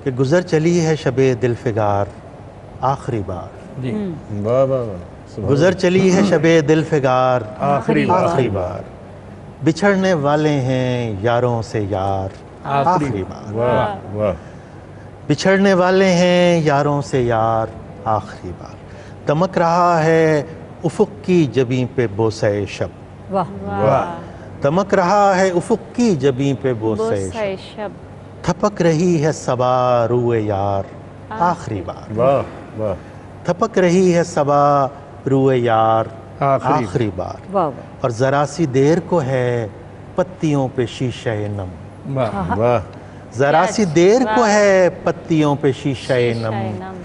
کہ گزر چلی ہے شب دل فگار آخری بار. جی واہ واہ واہ. گزر چلی ہے شب دل فگار آخری آخری بار. بچھڑنے والے ہیں یاروں سے یار آخری بار. واہ واہ. بچھڑنے والے ہیں یاروں سے یار آخری بار. دمک رہا ہے افق کی جبیں پہ بوسہ شب. واہ واہ. دمک رہا ہے افق کی جبیں پہ بوسہ شب. شب تھپک رہی ہے صبا روئے یار آخری بار. واہ واہ. تھپک رہی ہے صبا روئے یار آخری بار. واہ اور ذرا سی دیر کو ہے پتیوں پہ شیشہ نم. واہ واہ. ذرا سی دیر کو ہے پتیوں پہ شیشہ نم.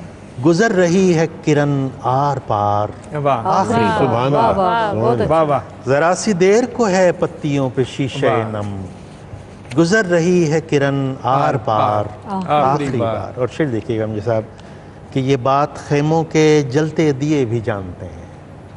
گزر رہی ہے کرن آر پار واہ آخری بار. سبحان واہ اللہ. واہ بہت اچھا. واہ واہ. ذرا سی دیر کو ہے پتیوں پہ شیشہ واہ. نم. گزر رہی ہے کرن آر پار آخری بار. اور شعر دیکھیے گا مجھے صاحب کہ یہ بات خیموں کے جلتے دیے بھی جانتے ہیں.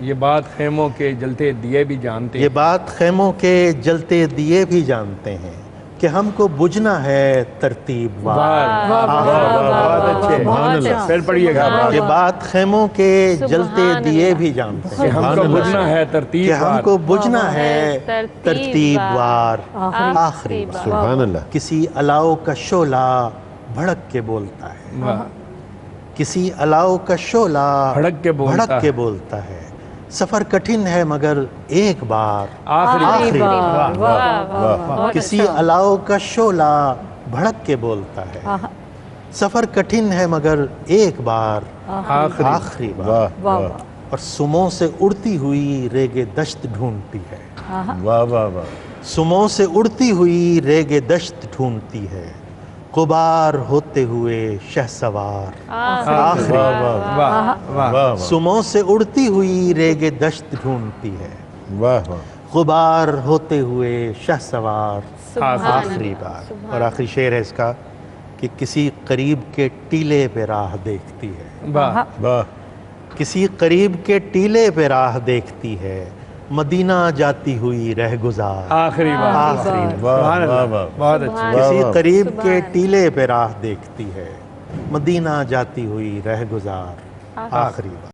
یہ بات خیموں کے جلتے دیے بھی جانتے یہ ہیں. بات خیموں کے جلتے دیے بھی جانتے ہیں کہ ہم کو بجھنا ہے ترتیب وار. واہ بہت اچھے. سبحان اللہ. پھر پڑھیے گا. یہ بات خیموں کے جلتے دیے بھی جانتے کہ ہیں ہم کو بجھنا ہے ترتیب کہ ہم وار. کو بجھنا ہے ترتیب وار آخری بار. سبحان اللہ. کسی الاؤ کا شعلہ بھڑک کے بولتا ہے. واہ. کسی الاؤ کا شعلہ بھڑک کے بولتا بھڑک کے بولتا ہے. سفر کٹھن ہے مگر ایک بار آخری بار. واہ واہ واہ. کسی الاؤ کا شعلہ بھڑک کے بولتا ہے. سفر کٹھن ہے مگر ایک بار آخری بار. واہ واہ واہ. اور سموں سے اڑتی ہوئی ریگ دشت ڈھونڈتی ہے. واہ واہ واہ. سموں سے اڑتی ہوئی ریگ دشت ڈھونڈتی ہے. غبار ہوتے ہوئے شہ سوار آخری واہ بار. واہ واہ واہ. واہ. سموں سے اڑتی ہوئی ریگ دشت ڈھونڈتی ہے. واہ واہ. غبار ہوتے ہوئے شہ سوار آخری. آخری بار. اور آخری شعر ہے اس کا کہ کسی قریب کے ٹیلے پہ راہ دیکھتی ہے. واہ واہ. کسی قریب کے ٹیلے پہ راہ دیکھتی ہے. مدینہ جاتی ہوئی رہ گزار آخری بار. آخری بار. واہ سبحان واہ اللہ. واہ. بہت اچھا. کسی واہ. قریب کے ٹیلے پہ راہ دیکھتی ہے. مدینہ جاتی ہوئی رہ گزار آخری بار.